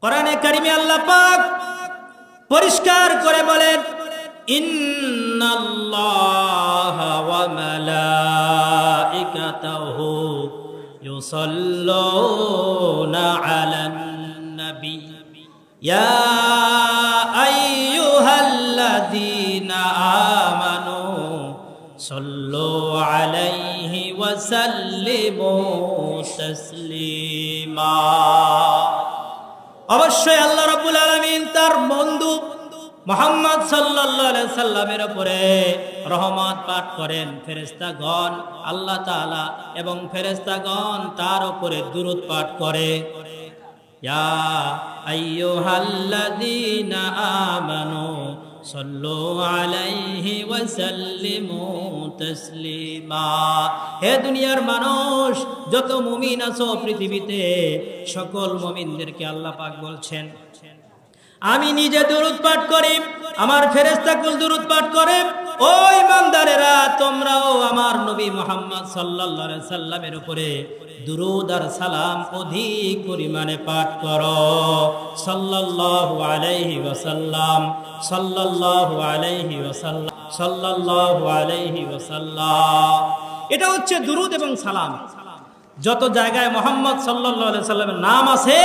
কোরআনে কারিমে আল্লাহ পাক পরিষ্কার করে বলেন, ইন্নাল্লাহা ওয়া মালাইকাতাহু ইউসাল্লুনা আলান নবী ইয়া আইয়ুহাল্লাযীনা আমানু সাল্লু আলাইহি ওয়া সাল্লিমু তাসলিমা। অবশ্যই আল্লাহ রাব্বুল আলামিন তার বন্ধু মুহাম্মদ সাল্লাল্লাহু আলাইহি সাল্লামের উপরে রহমত পাঠ করেন। ফেরেশতাগণ আল্লাহ তাআলা এবং ফেরেশতাগণ তার উপরে দুরূদ পাঠ করে। ইয়া আইয়ুহাল্লাযীনা আমানু সাল্লু আলাইহি ওয়া সাল্লিমু তাসলিমা। হে দুনিয়ার মানুষ, যত মুমিন আছো পৃথিবীতে, সকল মুমিনদেরকে আল্লাহ পাক বলছেন, আমি নিজে দুরূদ পাঠ করি, আমার ফেরেশতাকুল দুরূদ পাঠ করে। ও ইমানদারেরা, তোমরাও আমার নবী মুহাম্মদ সাল্লাল্লাহু আলাইহি সাল্লামের উপরে দুরূদ আর সালাম অধিক পরিমাণে পাঠ করো। সাল্লাল্লাহু আলাইহি ওয়াসাল্লাম, সাল্লাল্লাহু আলাইহি ওয়াসাল্লাম, সাল্লাল্লাহু আলাইহি ওয়াসাল্লাম। এটা হচ্ছে দুরূদ এবং সালাম। যত জায়গায় মুহাম্মদ সাল্লাল্লাহু আলাইহি সাল্লামের নাম আছে,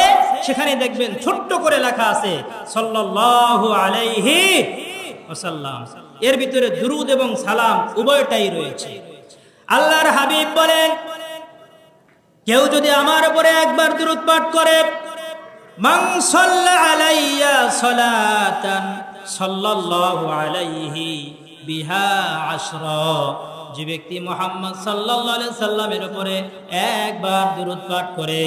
সেখানে দেখবেন ছোট্ট করে লেখা আছে সাল্লাল্লাহু আলাইহি ওয়াসাল্লাম। এর ভিতরে দুরূদ এবং সালাম উভয়টাই রয়েছে। আল্লাহর হাবিব বলেন, কেউ যদি আমার উপরে একবার দুরূদ পাঠ করে, মান সাল্লা আলাইয়া সালাতান সাল্লাল্লাহু আলাইহি বিহা আশরা, যে ব্যক্তি মুহাম্মদ সাল্লাল্লাহু আলাইহি সাল্লামের উপরে একবার দুরূদ পাঠ করে,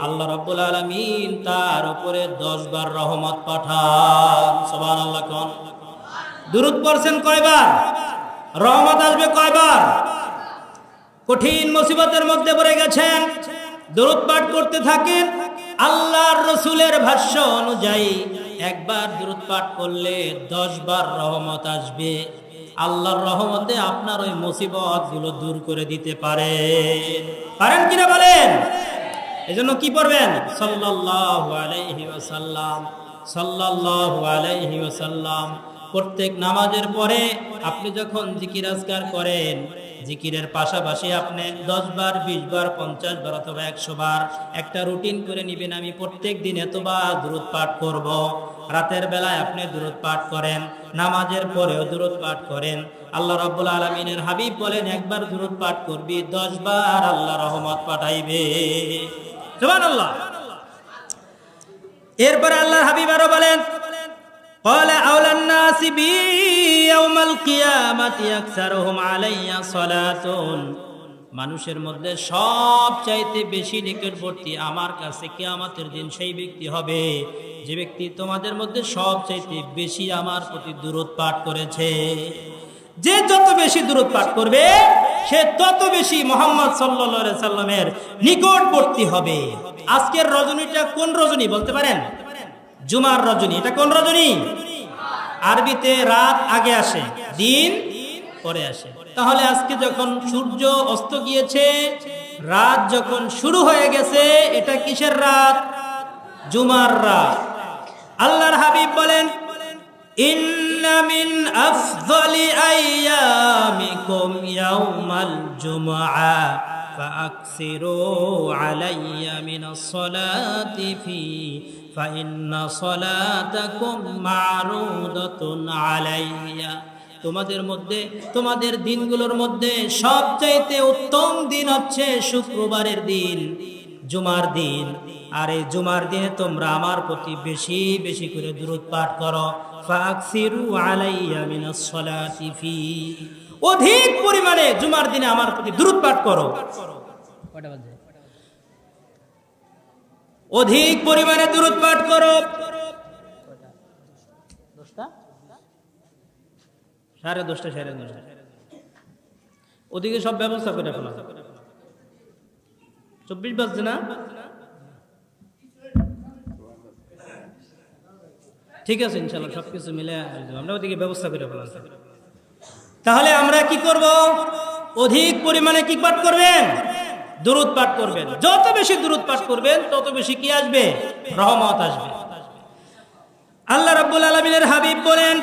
আল্লাহ রাব্বুল আলামিন তার উপরে 10 বার রহমত পাঠান। সুবহানাল্লাহ। কোন দুরূদ পড়ছেন কয়বার? রহমত আসবে কয়বার? কঠিন মুসিবতের মধ্যে পড়ে গেছেন, দুরূদ পাঠ করতে থাকেন। আল্লাহর রাসূলের ভাষ্য অনুযায়ী একবার দুরূদ পাঠ করলে 10 বার রহমত আসবে। আল্লাহর রহমতে আপনার ওই মুসিবত গুলো দূর করে দিতে পারেন কিনা বলেন? এজন্য কি পড়বেন? সাল্লাল্লাহু আলাইহি ওয়াসাল্লাম, সাল্লাল্লাহু আলাইহি ওয়াসাল্লাম। প্রত্যেক নামাজের পরে আপনি যখন জিকির আজকার করেন, জিকিরের পাশাপাশি আপনি 10 বার, 20 বার, 50 বার অথবা 100 বার একটা রুটিন করে নেবেন। আমি প্রত্যেক দিন এতবার দুরূদ পাঠ করব। রাতের বেলায় আপনি দুরূদ পাঠ করেন, নামাজের পরেও দুরূদ পাঠ করেন। আল্লাহ রাব্বুল আলামিনের হাবিব বলেন, একবার দুরূদ পাঠ করবি, 10 বার আল্লাহ রহমত পাঠাইবে। সুবহানাল্লাহ। এরপর আল্লাহর হাবিব আরো বলেন, ক্বালা আওলান নাসি বি ইয়াউমাল কিয়ামাতি আকসারুহুম আলাইয়া সালাতুন, মানুষের মধ্যে সবচাইতে বেশি নিকটবর্তী আমার কাছে কিয়ামতের দিন সেই ব্যক্তি হবে যে ব্যক্তি তোমাদের মধ্যে সবচাইতে বেশি আমার প্রতি দুরূদ পাঠ করেছে। যে যত বেশি দুরূদ পাঠ করবে, সে তত বেশি মুহাম্মদ সাল্লাল্লাহু আলাইহি সাল্লামের নিকটবর্তী হবে। আজকের রজনীটা কোন রজনী বলতে পারেন? জুমার রজনী। এটা কোন রজনী? আরবিতে রাত আগে আসে, দিন পরে আসে। তাহলে আজকে যখন সূর্য অস্ত গিয়েছে, রাত যখন শুরু হয়ে গেছে, এটা কিসের রাত? জুমার রাত। আল্লাহর হাবিব বলেন, ইন্না মিন আফযালি আইয়ামিকুম ইয়াউমাল জুমআ ফাআকসিরু আলাইয়া মিনাস সালাতি ফি ফাইন্না সালাতাকুম মা'রুদাতুন আলাইয়া। তোমাদের মধ্যে, তোমাদের দিনগুলোর মধ্যে সবচাইতে উত্তম দিন হচ্ছে শুক্রবারের দিন, জুমার দিন। আর এই জুমার দিনে তোমরা আমার প্রতি বেশি বেশি করে দুরূদ পাঠ করো। ফাকসিরু আলাইয়া মিনাস সালাতি ফি, অধিক পরিমাণে জুমার দিনে আমার প্রতি দুরূদ পাঠ করো। কয়টা বাজে? অধিক পরিমাণে দুরূদ পাঠ করো। 10টা, 10:30, 10:30। ওদিকে সব ব্যবস্থা করে ফেলা। 24 বাজছে না? ঠিক আছে, ইনশাআল্লাহ সবকিছু মিলে আমরা ওদিকে ব্যবস্থা করে ফেলা। তাহলে আমরা কি করব? অধিক পরিমাণে কি পাঠ করবেন? দুরূদ পাঠ করবেন। যত বেশি দুরূদ পাঠ করবেন তত বেশি কি আসবে? রহমত আসবে। আল্লাহ রাব্বুল আলামিনের হাবিব বলেন,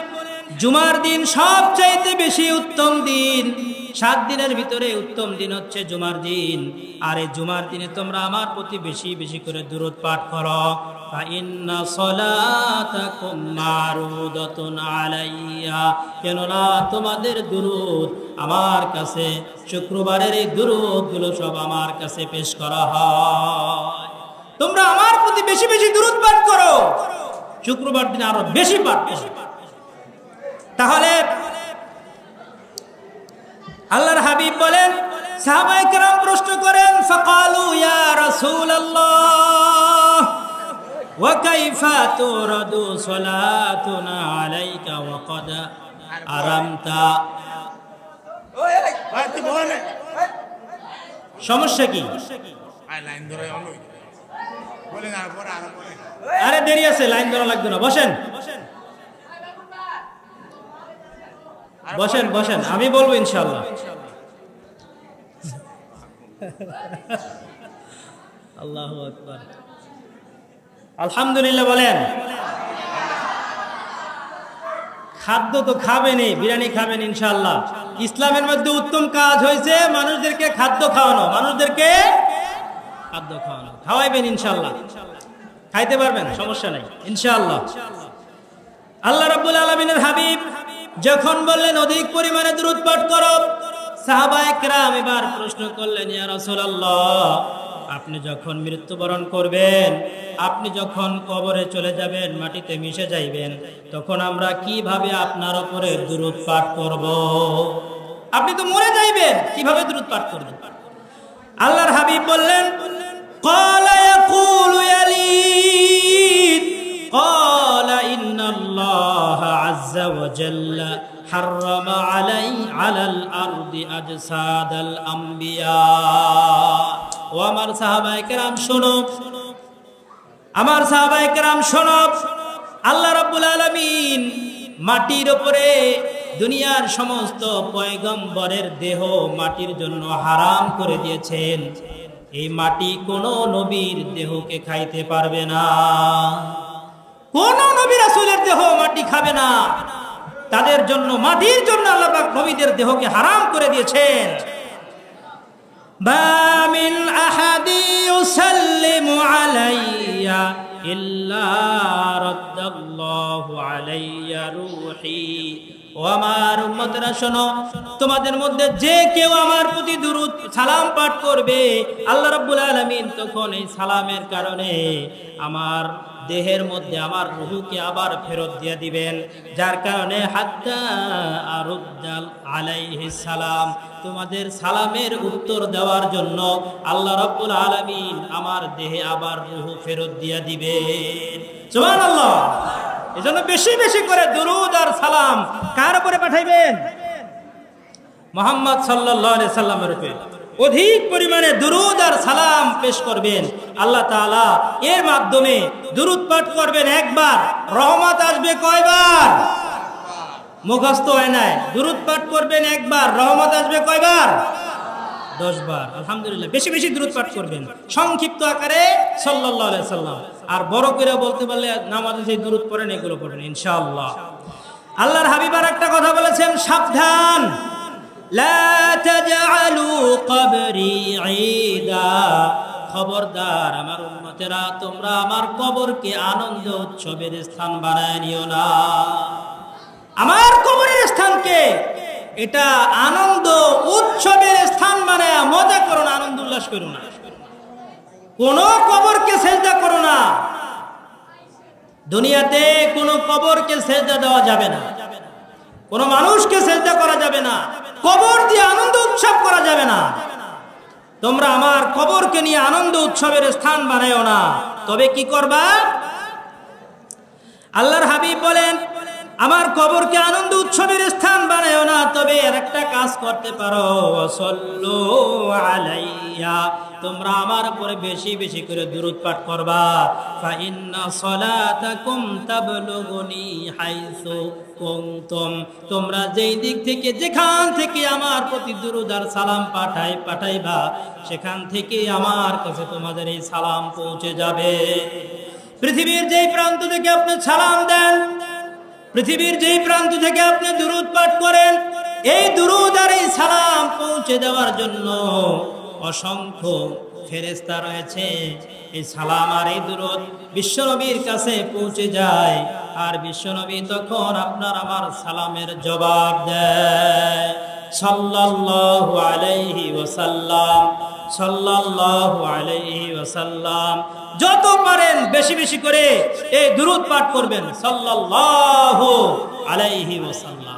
জুমার দিন সবচাইতে বেশি উত্তম দিন। 7 দিনের ভিতরে উত্তম দিন হচ্ছে জুমার দিন। আর এই জুমার দিনে তোমরা আমার প্রতি বেশি বেশি করে দুরূদ পাঠ করো। ফা ইন্না সলাতাকুম মারুদাতুন আলাইয়া, কেননা তোমাদের দুরূদ আমার কাছে, শুক্রবারের এই দুরূদগুলো সব আমার কাছে পেশ করা হয়। তোমরা আমার প্রতি বেশি বেশি দুরূদ পাঠ করো, শুক্রবার দিন আরো বেশি পাঠ করো। তাহলে আল্লাহর হাবিব বলেন, সাহাবায়ে কেরাম প্রশ্ন করেন, ফাকালু ইয়া রাসূলুল্লাহ ওয়া কাইফা তুরাদু সালাতুনা আলাইকা ওয়া ক্বাদ আরামতা। সমস্যা কি? আরে দেরি আছে, লাইন ধরা লাগবে না, বসেন বসেন বসেন, আমি বলবো ইনশাআল্লাহ। আল্লাহু আকবার, আলহামদুলিল্লাহ বলেন। খাদ্য তো খাবেনই, বিরিয়ানি খাবেন ইনশাআল্লাহ। ইসলামের মধ্যে উত্তম কাজ হয়েছে মানুষদেরকে খাদ্য খাওয়ানো, মানুষদেরকে খাদ্য খাওয়ানো, খাওয়াইবেন ইনশাআল্লাহ, খাইতে পারবেন, সমস্যা নাই ইনশাআল্লাহ। আল্লাহ রাব্বুল আলামিনের হাবিব যখন বললেন অধিক পরিমাণে দুরূদ পাঠ করো, সাহাবায়ে কেরাম এবার প্রশ্ন করলেন, ইয়া রাসূলুল্লাহ, আপনি যখন মৃত্যুবরণ করবেন, আপনি যখন কবরে চলে যাবেন, মাটিতে মিশে যাইবেন, তখন আমরা কিভাবে আপনার উপরে দুরূদ পাঠ করব? আপনি তো মরে যাইবেন, কিভাবে দুরূদ পাঠ করবেন? আল্লাহর হাবিব বললেন, ক্বালা ইয়াকুলু ইয়ালিদ ক্বালা ইন্নাল্লাহা আযজা ওয়া জাল্লা হাররামা আলাল আরদি আজসাদাল আমবিয়া। ও আমার সাহাবায়ে কেরাম শোনো, আমার সাহাবায়ে কেরাম শোনো, আল্লাহ রাব্বুল আলামিন মাটির উপরে দুনিয়ার সমস্ত পয়গম্বরের দেহ মাটির জন্য হারাম করে দিয়েছেন। এই মাটি কোন নবীর দেহকে খাইতে পারবে না, কোন নবী রাসূলের দেহ মাটি খাবে না। তাদের জন্য, মাটির জন্য আল্লাহ পাক নবীদের দেহকে হারাম করে দিয়েছেন। মা মিন আহাদি ইউসাল্লিমু আলাইয়া ইল্লা রাদ্দাল্লাহু আলাইয়া রূহি। ও আমার উম্মতরা শোনো, তোমাদের মধ্যে যে কেউ আমার প্রতি দুরূদ সালাম পাঠ করবে, আল্লাহ রাব্বুল আলামিন তখন এই সালামের কারণে আমার দেহের মধ্যে আমার রূহকে আবার ফেরত দিয়ে দিবেন। যার কারণে হাত্তা আরুদ্দাল আলাইহিস সালাম, তোমাদের সালামের উত্তর দেওয়ার জন্য আল্লাহ রাব্বুল আলামিন আমার দেহে আবার রূহ ফেরত দিয়ে দিবেন। সুবহানাল্লাহ। এজন্য বেশি বেশি করে দুরূদ আর সালাম কার উপরে পাঠাইবেন? মুহাম্মদ সাল্লাল্লাহু আলাইহি সাল্লামের উপরে অধিক পরিমাণে দুরূদ আর সালাম পেশ করবেন। আল্লাহ তাআলা এর মাধ্যমে দুরূদ পাঠ করবেন একবার, রহমত আসবে কয়বার? মুখস্থ হয় নাই। দুরূদ পাঠ করবেন একবার, রহমত আসবে কয়বার? 10 বার। আলহামদুলিল্লাহ, বেশি বেশি দুরূদ পাঠ করবেন, সংক্ষিপ্ত আকারে সাল্লাল্লাহু আলাইহি সাল্লাম। আর বড় করে বলতে পারলে নামাজে যে দুরূদ পড়েন এগুলো পড়বেন ইনশাআল্লাহ। আল্লাহর হাবিব আর একটা কথা বলেছেন, সাবধান, লা তাজআলু কবরি ঈদা, খবরদার আমার উম্মতেরা, তোমরা আমার কবরকে আনন্দ উৎসবের স্থান বানায় নিও না। আমার কবরের স্থানকে এটা আনন্দ উৎসবের স্থান বানায় মজা করো না, আনন্দ উল্লাস করো না। কোন কবরকে সেজদা করো না। দুনিয়াতে কোন কবরকে সেজদা দেওয়া যাবে না, কোন মানুষকে সেজদা করা যাবে না, কবর দিয়ে আনন্দ উৎসব করা যাবে না। তোমরা আমার কবরকে নিয়ে আনন্দ উৎসবের স্থান বানায়ও না। তবে কি করবা? আল্লাহর হাবিব বলেন, আমার কবরকে আনন্দ উৎসবের স্থান বানায়ও না, তবে আর একটা কাজ করতে পারো, সাল্লু আলাইয়া, তোমরা আমার উপরে বেশি বেশি করে দুরূদ পাঠ করবা। ফা ইন্না সালাতাকুম তাবলুগুনি হাইসু কুনতুম, তোমরা যেই দিক থেকে, যেখান থেকে আমার প্রতি দুরূদ আর সালাম পাঠাইবা, সেখান থেকে আমার কাছে তোমাদের এই সালাম পৌঁছে যাবে। পৃথিবীর যেই প্রান্ত থেকে আপনি সালাম দেন, পৃথিবীর যেই প্রান্ত থেকে আপনি দুরূদ পাঠ করেন, এই দুরূদ আর এই সালাম পৌঁছে দেওয়ার জন্য অসংখ্য ফেরেশতা রয়েছে। এই সালাম আর এই দুরূদ বিশ্বনবীর কাছে পৌঁছে যায়, আর বিশ্বনবী তখন আপনার আমার সালামের জবাব দেয়। সাল্লাল্লাহু আলাইহি ওয়াসাল্লাম, সাল্লাল্লাহু আলাইহি ওয়াসাল্লাম। যত পারেন বেশি বেশি করে এই দুরূদ পাঠ করবেন, সাল্লাল্লাহু আলাইহি ওয়াসাল্লাম।